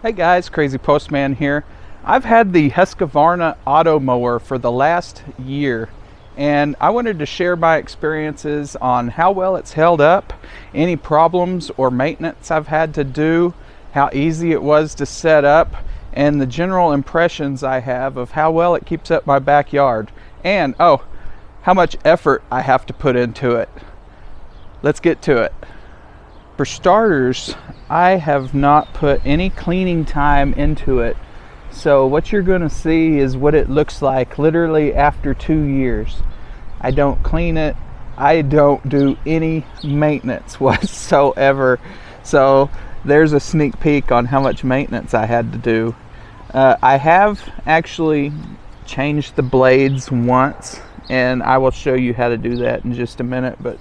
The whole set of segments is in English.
Hey guys, Crazy Postman here. I've had the Husqvarna Automower for the last year, and I wanted to share my experiences on how well it's held up, any problems or maintenance I've had to do, how easy it was to set up, and the general impressions I have of how well it keeps up my backyard, and how much effort I have to put into it. Let's get to it. For starters, I have not put any cleaning time into it. So what you're going to see is what it looks like literally after 2 years. I don't clean it. I don't do any maintenance whatsoever. So there's a sneak peek on how much maintenance I had to do. I have actually changed the blades once, and I will show you how to do that in just a minute. But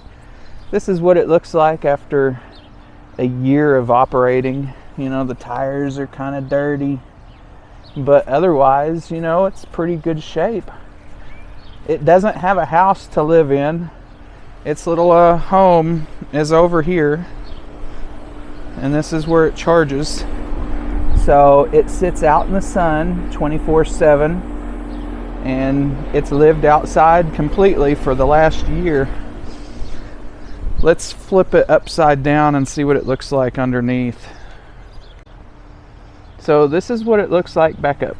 this is what it looks like after a year of operating. You know, the tires are kind of dirty, but otherwise, you know, it's pretty good shape. It doesn't have a house to live in. Its little home is over here, and this is where it charges. So it sits out in the sun 24/7, and it's lived outside completely for the last year. Let's flip it upside down and see what it looks like underneath. So this is what it looks like. Back up.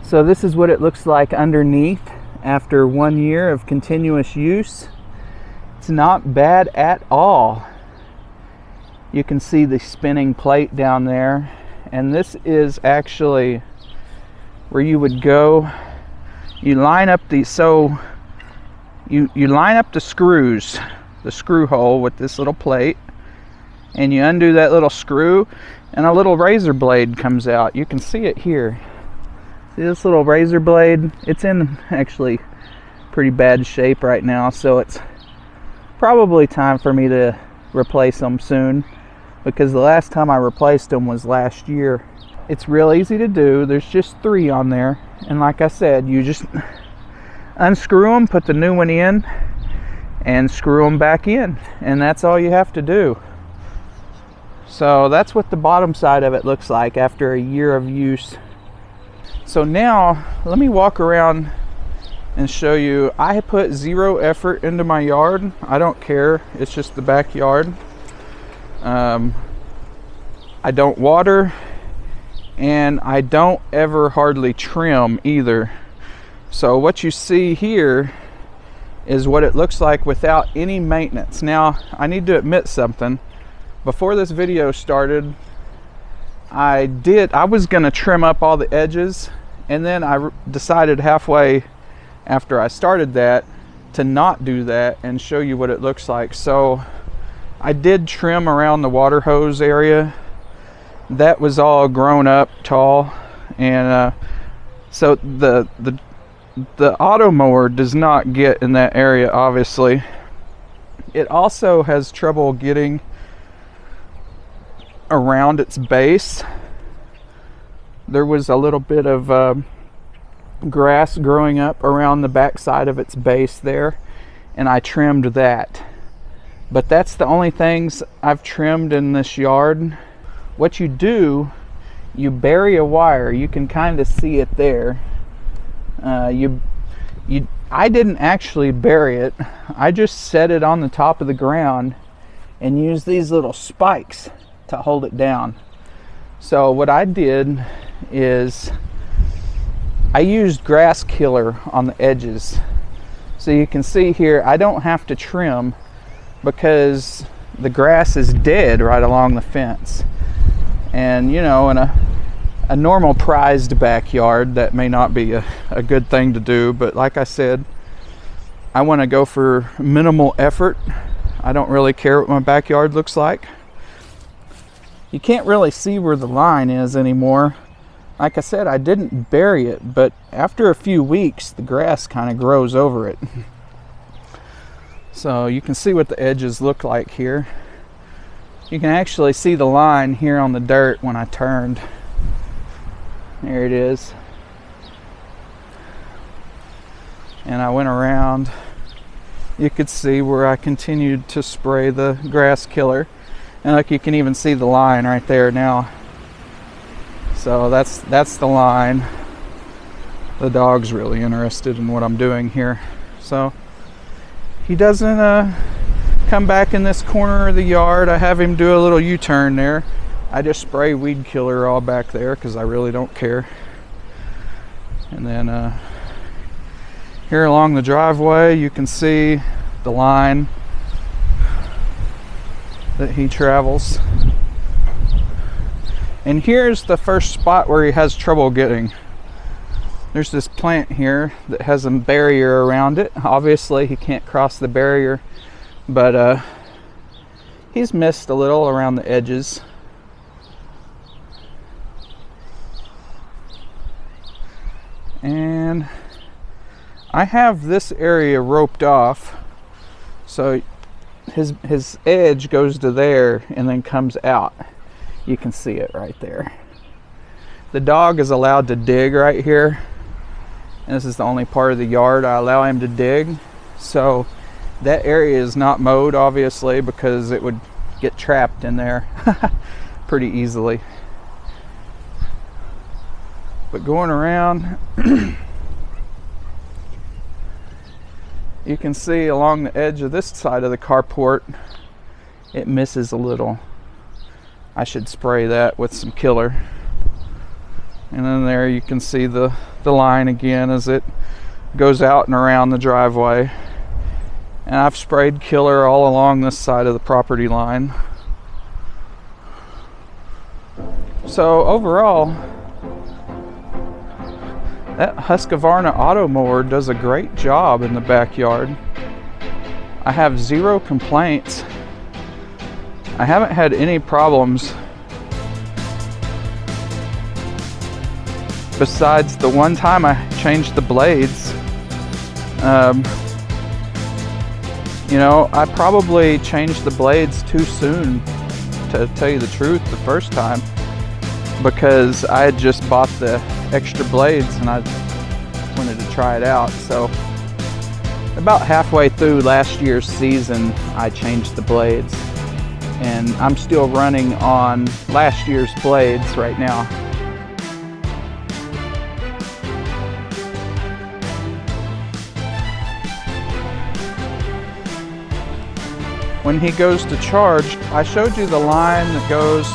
So this is what it looks like underneath after 1 year of continuous use. It's not bad at all. You can see the spinning plate down there, and this is actually where you would go. You line up these, you line up the screws, the screw hole with this little plate, and you undo that little screw, and a little razor blade comes out. You can see it here. See this little razor blade? It's in actually pretty bad shape right now, so it's probably time for me to replace them soon, because the last time I replaced them was last year. It's real easy to do. There's just 3 on there, and like I said, you just unscrew them, put the new one in, and screw them back in, and that's all you have to do. So that's what the bottom side of it looks like after a year of use. So now let me walk around and show you. I put 0 effort into my yard. I don't care, it's just the backyard. I don't water, and I don't ever hardly trim either. So what you see here is what it looks like without any maintenance. Now, I need to admit something. Before this video started, I was gonna trim up all the edges, and then I decided halfway after I started that to not do that and show you what it looks like. So I did trim around the water hose area. That was all grown up tall, and so the Automower does not get in that area, obviously. It also has trouble getting around its base. There was a little bit of grass growing up around the back side of its base there, and I trimmed that. But that's the only things I've trimmed in this yard. What you do, you bury a wire. You can kind of see it there. I didn't actually bury it. I just set it on the top of the ground and used these little spikes to hold it down. So what I did is I used grass killer on the edges. So you can see here, I don't have to trim because the grass is dead right along the fence. And you know, in a normal prized backyard, that may not be a good thing to do, but like I said, I want to go for minimal effort. I don't really care what my backyard looks like. You can't really see where the line is anymore. Like I said, I didn't bury it, but after a few weeks, the grass kind of grows over it. So you can see what the edges look like here. You can actually see the line here on the dirt when I turned. There it is. And I went around. You could see where I continued to spray the grass killer. And look, you can even see the line right there now. So that's the line. The dog's really interested in what I'm doing here. So he doesn't come back in this corner of the yard. I have him do a little U-turn there. I just spray weed killer all back there because I really don't care. And then here along the driveway, you can see the line that he travels. And here's the first spot where he has trouble getting. There's this plant here that has a barrier around it. Obviously he can't cross the barrier, but he's missed a little around the edges. And I have this area roped off, so his edge goes to there and then comes out. You can see it right there. The dog is allowed to dig right here, and this is the only part of the yard I allow him to dig. So that area is not mowed, obviously, because it would get trapped in there pretty easily. But going around, you can see along the edge of this side of the carport, it misses a little. I should spray that with some killer. And then there you can see the line again as it goes out and around the driveway. And I've sprayed killer all along this side of the property line. So overall, that Husqvarna Automower does a great job in the backyard. I have 0 complaints. I haven't had any problems besides the one time I changed the blades. You know, I probably changed the blades too soon, to tell you the truth, the first time, because I had just bought the extra blades and I wanted to try it out. So about halfway through last year's season, I changed the blades, and I'm still running on last year's blades right now. When he goes to charge, I showed you the line that goes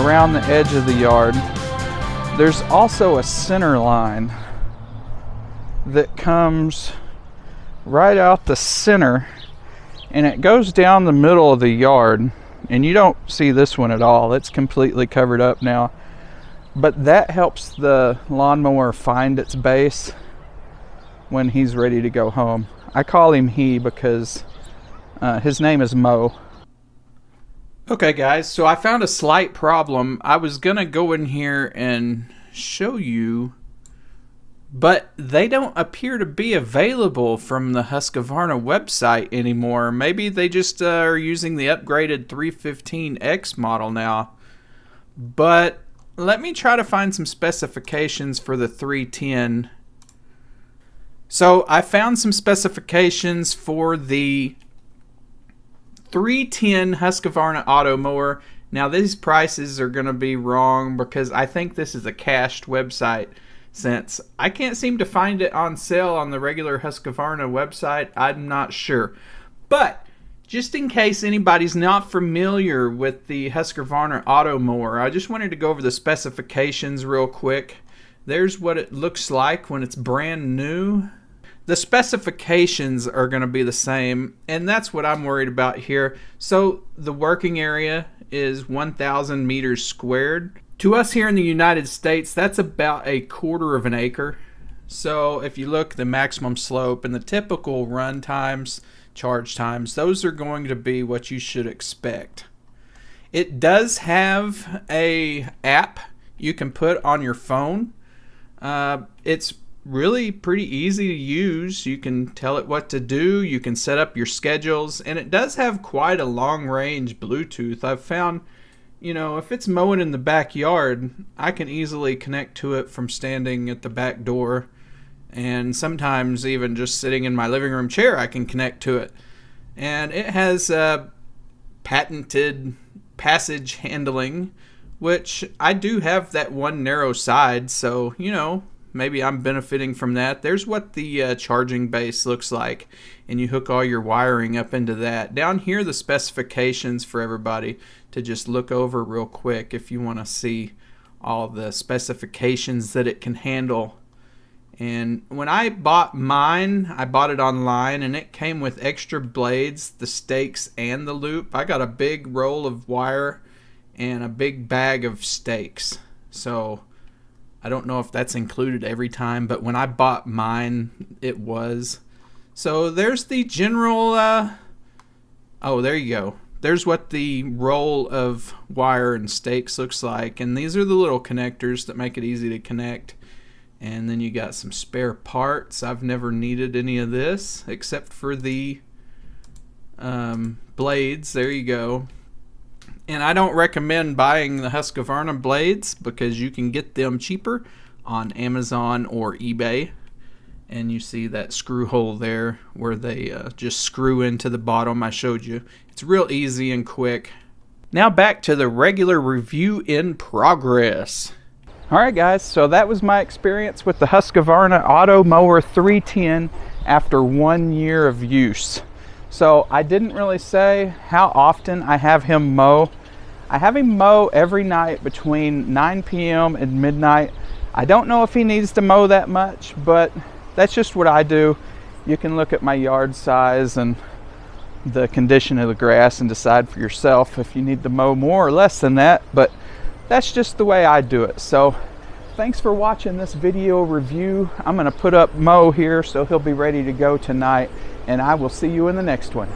around the edge of the yard. There's also a center line that comes right out the center, and it goes down the middle of the yard, and you don't see this one at all. It's completely covered up now, but that helps the lawnmower find its base when he's ready to go home. I call him he because his name is Mo. Okay guys, so I found a slight problem. I was gonna go in here and show you, but they don't appear to be available from the Husqvarna website anymore. Maybe they just are using the upgraded 315X model now. But let me try to find some specifications for the 310. So I found some specifications for the 310 Husqvarna Automower. Now these prices are going to be wrong because I think this is a cached website, since I can't seem to find it on sale on the regular Husqvarna website. I'm not sure. But just in case anybody's not familiar with the Husqvarna Automower, I just wanted to go over the specifications real quick. There's what it looks like when it's brand new. The specifications are going to be the same, and that's what I'm worried about here. So the working area is 1,000 meters squared. To us here in the United States, that's about 1/4 of an acre. So if you look, the maximum slope and the typical run times, charge times, those are going to be what you should expect. It does have a app you can put on your phone. It's really pretty easy to use. You can tell it what to do, you can set up your schedules, and it does have quite a long range Bluetooth. I've found, you know, if it's mowing in the backyard, I can easily connect to it from standing at the back door, and sometimes even just sitting in my living room chair I can connect to it. And it has patented passage handling, which I do have that one narrow side, so you know, maybe I'm benefiting from that. There's what the charging base looks like, and you hook all your wiring up into that. Down here, the specifications for everybody to just look over real quick if you want to see all the specifications that it can handle. And when I bought mine, I bought it online, and it came with extra blades, the stakes, and the loop. I got a big roll of wire and a big bag of stakes. So I don't know if that's included every time, but when I bought mine, it was. So there's the general, oh, there you go. There's what the roll of wire and stakes looks like. And these are the little connectors that make it easy to connect. And then you got some spare parts. I've never needed any of this except for the blades. There you go. And I don't recommend buying the Husqvarna blades because you can get them cheaper on Amazon or eBay. And you see that screw hole there where they just screw into the bottom I showed you. It's real easy and quick. Now back to the regular review in progress. Alright guys, so that was my experience with the Husqvarna Automower 310 after 1 year of use. So I didn't really say how often I have him mow. I have him mow every night between 9 p.m. and midnight. I don't know if he needs to mow that much, but that's just what I do. You can look at my yard size and the condition of the grass and decide for yourself if you need to mow more or less than that, but that's just the way I do it. So thanks for watching this video review. I'm going to put up Mo here so he'll be ready to go tonight, and I will see you in the next one.